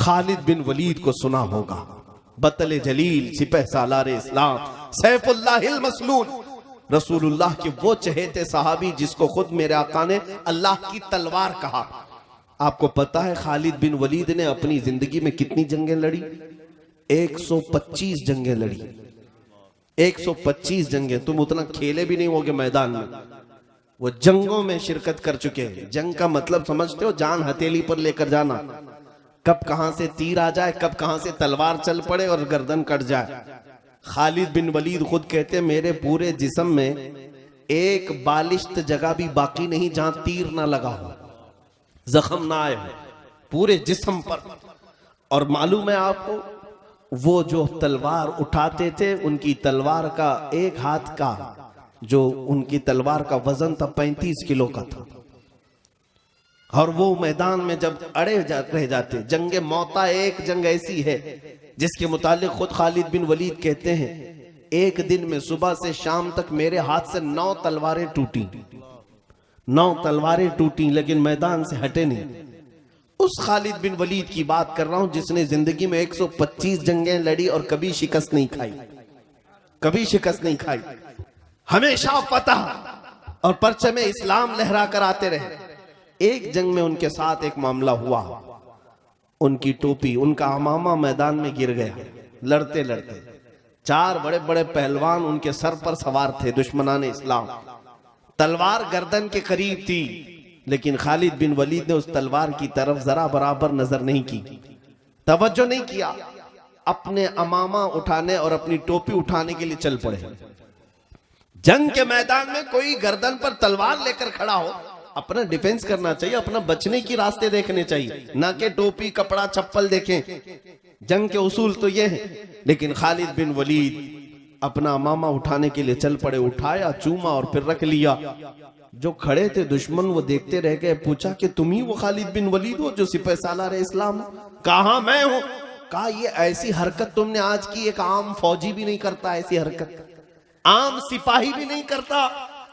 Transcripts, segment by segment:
خالد بن ولید کو سنا ہوگا، بطل جلیل، سپہ سالار اسلام، سیف اللہ المسلول، رسول اللہ کے وہ چہیتے صحابی جس کو خود میرے آقا نے اللہ کی تلوار کہا۔ آپ کو پتا ہے خالد بن ولید نے اپنی زندگی میں کتنی جنگیں لڑی؟ 125 جنگیں لڑی، 125 جنگیں۔ تم اتنا کھیلے بھی نہیں ہوگے میدان میں، وہ جنگوں میں شرکت کر چکے ہیں۔ جنگ کا مطلب سمجھتے ہو؟ جان ہتھیلی پر لے کر جانا، کب کہاں سے تیر آ جائے، کب کہاں سے تلوار چل پڑے اور گردن کٹ جائے۔ خالد بن ولید خود کہتے ہیں میرے پورے جسم میں ایک بالشت جگہ بھی باقی نہیں جہاں تیر نہ لگا ہو، زخم نہ آئے ہو پورے جسم پر۔ اور معلوم ہے آپ کو وہ جو تلوار اٹھاتے تھے، ان کی تلوار کا ایک ہاتھ کا جو ان کی تلوار کا وزن تھا 35 کلو کا تھا، اور وہ میدان میں جب اڑے رہ جاتے۔ جنگ موتا ایک جنگ ایسی ہے جس کے متعلق خود خالد بن ولید کہتے ہیں ایک دن میں صبح سے شام تک میرے ہاتھ سے 9 تلواریں ٹوٹیں، 9 تلواریں ٹوٹیں، لیکن میدان سے ہٹے نہیں۔ اس خالد بن ولید کی بات کر رہا ہوں جس نے زندگی میں 125 جنگیں لڑی اور کبھی شکست نہیں کھائی، کبھی شکست نہیں کھائی، ہمیشہ فتح اور پرچم اسلام لہرا کر آتے رہے۔ ایک جنگ میں ان کے ساتھ ایک معاملہ ہوا، ان کی ٹوپی، ان کا عمامہ میدان میں گر گیا لڑتے لڑتے۔ 4 بڑے بڑے پہلوان ان کے سر پر سوار تھے، دشمنان اسلام۔ تلوار گردن کے قریب تھی، لیکن خالد بن ولید نے اس تلوار کی طرف ذرا برابر نظر نہیں کی، توجہ نہیں کیا، اپنے عمامہ اٹھانے اور اپنی ٹوپی اٹھانے کے لیے چل پڑے۔ جنگ کے میدان میں کوئی گردن پر تلوار لے کر کھڑا ہو، اپنا ڈیفنس کرنا چاہیے، اپنا بچنے کی راستے دیکھنے چاہیے، نہ کہ ٹوپی کپڑا چپل دیکھیں۔ جنگ کے اصول تو یہ ہیں، لیکن خالد بن ولید اپنا عمامہ اٹھانے کے لیے چل پڑے، اٹھایا، چوما اور پھر رکھ لیا۔ جو کھڑے تھے دشمن وہ دیکھتے رہ گئے، پوچھا کہ تم ہی وہ خالد بن ولید ہو جو سپہ سالار اسلام ہو؟ کہا میں ہوں۔ کہا یہ ایسی حرکت تم نے آج کی، ایک عام فوجی بھی نہیں کرتا ایسی حرکت، عام سپاہی بھی نہیں کرتا۔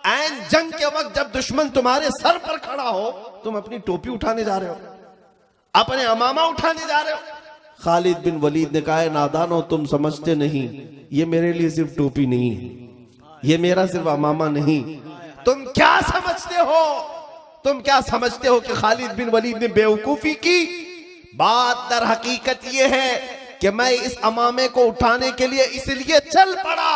این جنگ کے وقت جب دشمن تمہارے سر پر کھڑا ہو، تم اپنی ٹوپی اٹھانے جا رہے ہو، اپنے عمامہ اٹھانے جا رہے ہو۔ خالد بن ولید نے کہا نادانو، تم سمجھتے نہیں، یہ میرے لیے صرف ٹوپی نہیں ہے، یہ میرا صرف عمامہ نہیں۔ تم کیا سمجھتے ہو؟ تم کیا سمجھتے ہو کہ خالد بن ولید نے بیوقوفی کی؟ بات در حقیقت یہ ہے کہ میں اس عمامے کو اٹھانے کے لیے اس لیے چل پڑا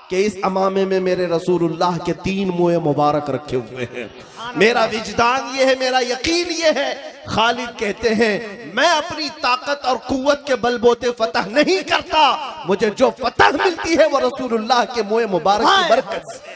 کہ اس عمامے میں میرے رسول اللہ کے 3 منہ مبارک رکھے ہوئے ہیں۔ میرا وجدان یہ ہے، میرا یقین یہ ہے۔ خالد کہتے ہیں میں اپنی طاقت اور قوت کے بل بوتے فتح نہیں کرتا، مجھے جو فتح ملتی ہے وہ رسول اللہ کے منہ مبارک کی برکت سے۔